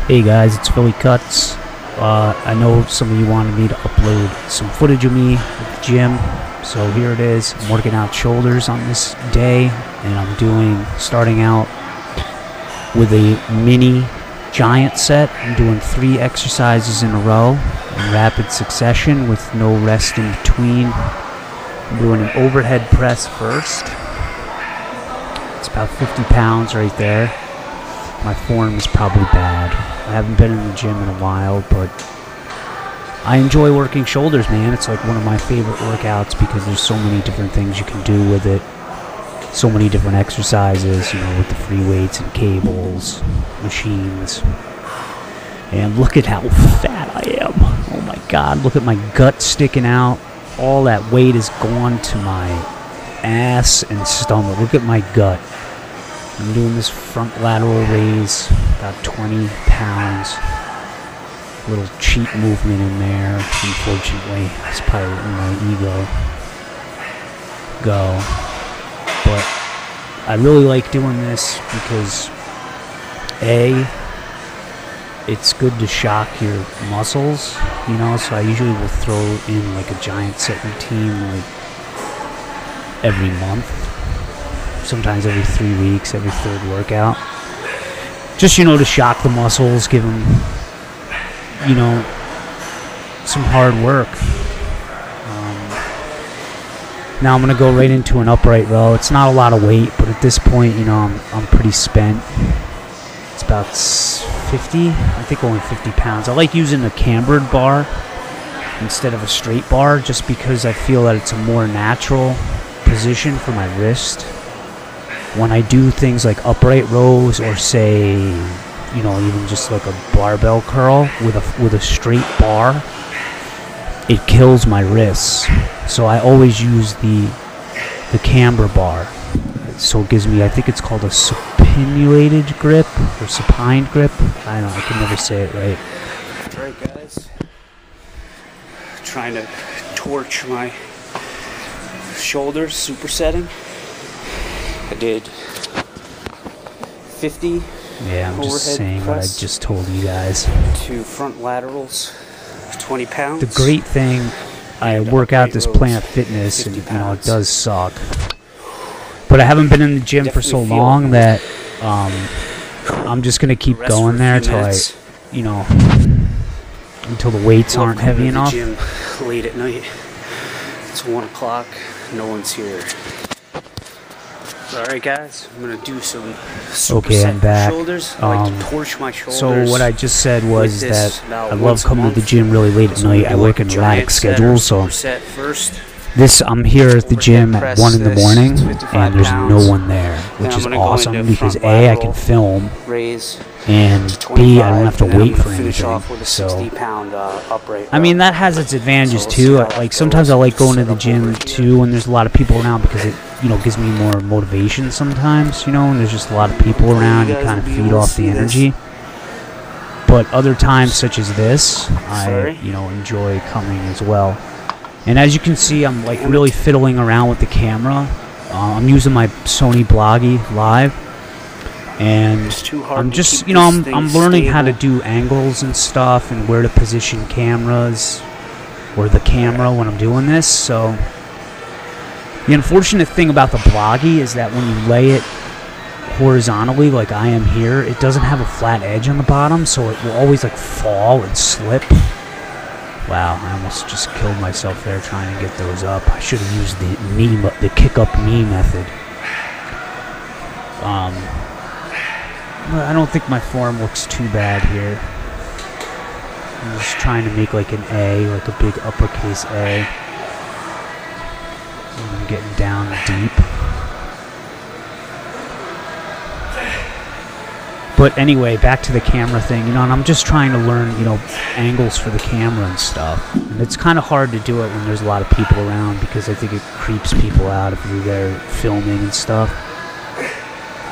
Hey guys, it's Philly Kuts. I know some of you wanted me to upload some footage of me at the gym, so here it is. I'm working out shoulders on this day, and I'm starting out with a mini giant set. I'm doing 3 exercises in a row in rapid succession with no rest in between. I'm doing an overhead press first. It's about 50 pounds right there. My form is probably bad. I haven't been in the gym in a while, but I enjoy working shoulders, man. It's like one of my favorite workouts because there's so many different things you can do with it. So many different exercises, you know, with the free weights and cables, machines. And look at how fat I am. Oh my God, look at my gut sticking out. All that weight is gone to my ass and stomach. Look at my gut. I'm doing this front lateral raise, about 20 pounds. Little cheat movement in there. Unfortunately, it's probably letting my ego go. But I really like doing this because A, it's good to shock your muscles, you know, so I usually will throw in like a giant set routine like every month. Sometimes every 3 weeks, every 3rd workout. Just, you know, to shock the muscles, give them, you know, some hard work. Now I'm going to go right into an upright row. It's not a lot of weight, but at this point, you know, I'm pretty spent. It's about 50, I think only 50 pounds. I like using a cambered bar instead of a straight bar just because I feel that it's a more natural position for my wrist. When I do things like upright rows or say, you know, even just like a barbell curl with a straight bar, it kills my wrists. So I always use the camber bar. So it gives me, I think it's called a supinated grip or supine grip. I don't know, I can never say it right. Alright guys, trying to torch my shoulders, supersetting. I did 50. Yeah, I'm just saying what I just told you guys. 2 front laterals, 20 pounds. The great thing, I work out this Planet Fitness, and you know, it does suck. But I haven't been in the gym for so long that I'm just gonna keep going there till until the weights aren't heavy enough. Gym late at night. It's 1 o'clock. No one's here. Alright guys, I'm going to do some superset shoulders. I like to torch my shoulders. So what I just said was that I love coming to the gym really late at night. I work in erratic schedules, so I'm here at the gym at 1 in the morning, and there's no one there, which is awesome because A, I can film, and B, I don't have to wait for anything. So, I mean, that has its advantages too. Like sometimes I like going to the gym too when there's a lot of people around because it, you know, gives me more motivation sometimes, you know, when there's just a lot of people around, you kind of feed off the energy. But other times such as this, I, you know, enjoy coming as well. And as you can see, I'm like really fiddling around with the camera. I'm using my Sony Bloggy Live, and I'm just, you know, I'm learning how to do angles and stuff and where to position cameras or the camera when I'm doing this. So the unfortunate thing about the Bloggy is that when you lay it horizontally like I am here, it doesn't have a flat edge on the bottom, so it will always like fall and slip. Wow, I almost just killed myself there trying to get those up. I should have used the kick up knee method. I don't think my form looks too bad here. I'm just trying to make like an A, like a big uppercase A. And I'm getting down deep. But anyway, back to the camera thing, you know, and I'm just trying to learn, you know, angles for the camera and stuff. And it's kind of hard to do it when there's a lot of people around because I think it creeps people out if you're there filming and stuff.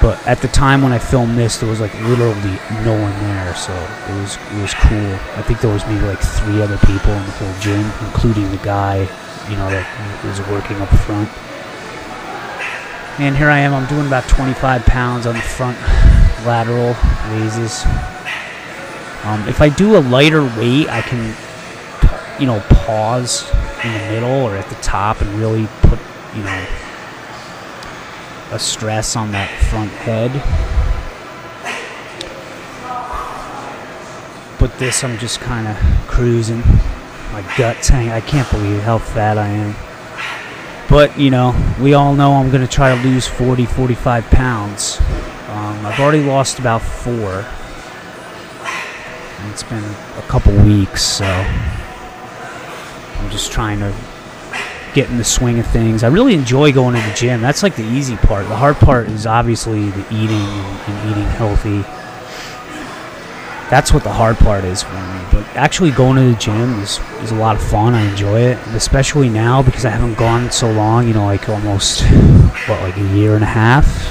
But at the time when I filmed this, there was like literally no one there, so it was cool. I think there was maybe like 3 other people in the whole gym, including the guy, you know, that was working up front. And here I am, I'm doing about 25 pounds on the front lateral raises. If I do a lighter weight, I can, you know, pause in the middle or at the top and really put, you know, a stress on that front head. But this, I'm just kind of cruising. My gut's hanging. I can't believe how fat I am. But, you know, we all know I'm going to try to lose 40, 45 pounds. I've already lost about 4. And it's been a couple weeks, so I'm just trying to get in the swing of things. I really enjoy going to the gym. That's like the easy part. The hard part is obviously the eating and eating healthy. That's what the hard part is for me. But actually going to the gym is a lot of fun. I enjoy it. And especially now because I haven't gone in so long, you know, like almost, what, like a year and a half,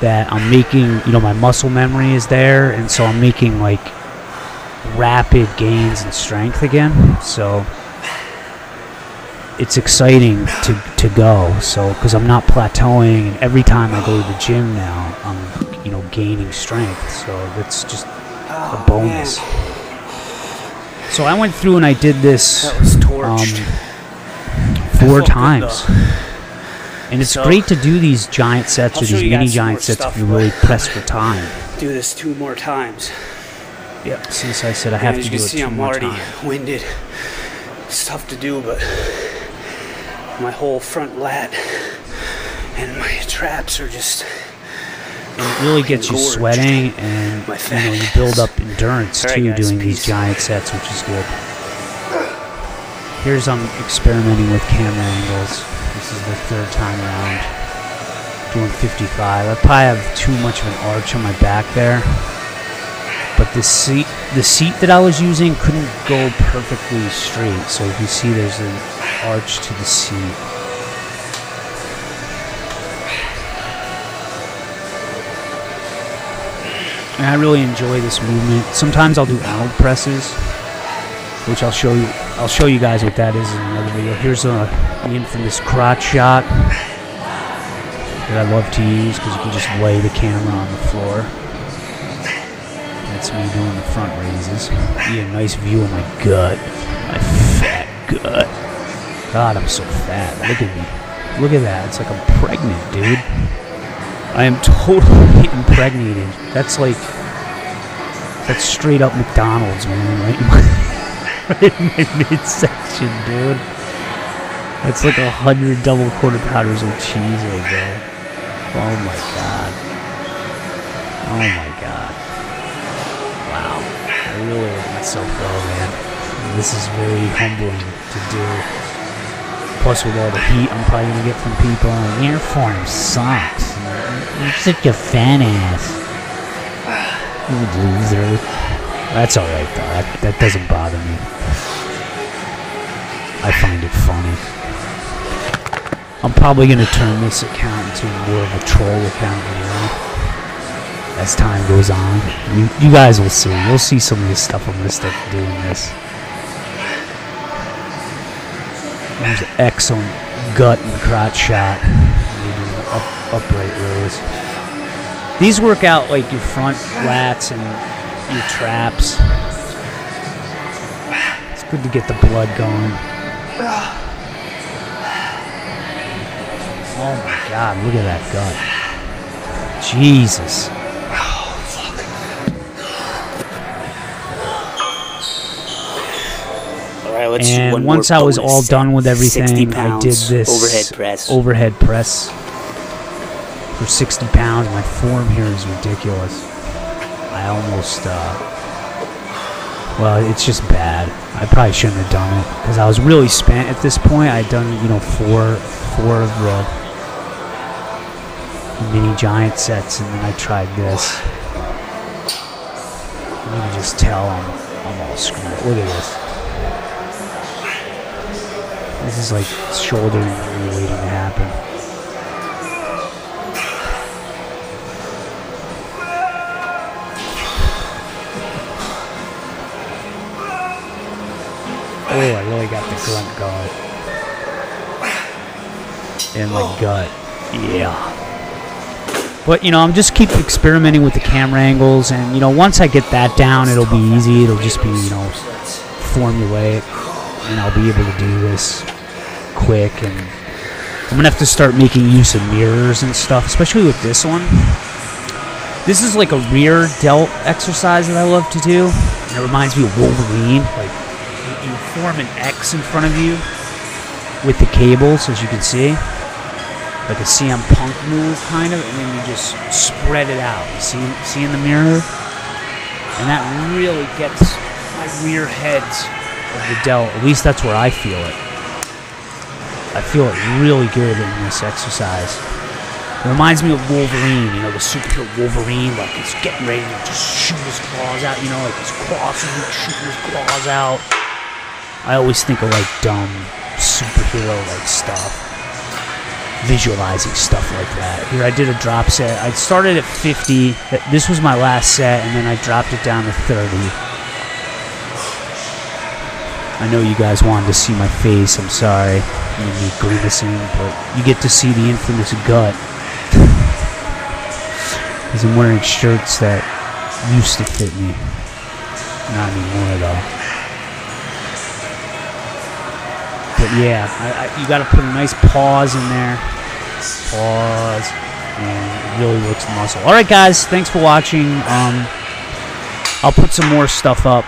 that I'm making, you know, my muscle memory is there. And so I'm making like rapid gains in strength again. So it's exciting to go. So, because I'm not plateauing, and every time I go to the gym now, I'm, you know, gaining strength. So that's just a bonus. Man. So I went through and I did this 4 times. And it's great to do these giant sets or these mini giant sets if you're really pressed for time. Do this 2 more times. Yeah, since I said I have to do it 2 more times. I'm already winded. It's tough to do, but my whole front lat and my traps are just... And it really gets you sweating, and you know, you build up endurance too, doing these giant sets, which is good. Here's experimenting with camera angles. This is the 3rd time around doing 55. I probably have too much of an arch on my back there, but the seat that I was using couldn't go perfectly straight. So if you see, there's an arch to the seat. And I really enjoy this movement. Sometimes I'll do Arnold presses, which I'll show you guys what that is in another video. Here's the infamous crotch shot that I love to use because you can just lay the camera on the floor. That's me doing the front raises. You get a nice view of my gut, my fat gut. God, I'm so fat. Look at me. Look at that. It's like I'm pregnant, dude. I am totally impregnated. That's straight up McDonald's, man. Right in my midsection, dude. That's like 100 double quarter pounders with cheese right there. Oh my god. Oh my god. Wow. I really let myself go, man. This is very humbling to do. Plus, with all the heat I'm probably gonna get from people, your form sucks. You're such a fan ass. You loser. That's alright though. That doesn't bother me. I find it funny. I'm probably gonna turn this account into more of a troll account, you know, as time goes on. You guys will see. You'll see some of this stuff I'm gonna start doing this. There's an excellent gut and crotch shot. Upright rows. These work out like your front lats and your traps. It's good to get the blood going. Oh my god, look at that gut. Jesus. And once I was all done with everything, I did this overhead press for 60 pounds. My form here is ridiculous. I almost, well, it's just bad. I probably shouldn't have done it because I was really spent at this point. I'd done, you know, four of the mini giant sets, and then I tried this. You can just tell I'm all screwed up. Look at this. This is like shoulder injury waiting to happen. Oh, I really got the grunt going. And my gut. Yeah. But, you know, I'm just keep experimenting with the camera angles, and, you know, once I get that down, it'll be easy. It'll just be, you know, formulaic, and I'll be able to do this quick. And I'm going to have to start making use of mirrors and stuff, especially with this one. This is like a rear delt exercise that I love to do. And it reminds me of Wolverine. Like, you form an X in front of you with the cables, as you can see. Like a CM Punk move, kind of, and then you just spread it out. See in the mirror? And that really gets my rear heads of the delt. At least that's where I feel it. I feel it really good in this exercise. It reminds me of Wolverine, you know, the superhero Wolverine, like he's getting ready to just shoot his claws out, you know, like he's crossing, shooting his claws out. I always think of like dumb superhero-like stuff. Visualizing stuff like that. Here I did a drop set. I started at 50. This was my last set, and then I dropped it down to 30. I know you guys wanted to see my face. I'm sorry. Me grimacing, but you get to see the infamous gut. Because I'm wearing shirts that used to fit me. Not anymore, though. But yeah, you got to put a nice pause in there. Pause. And it really works the muscle. Alright, guys. Thanks for watching. I'll put some more stuff up.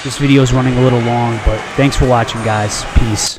This video is running a little long, but thanks for watching, guys. Peace.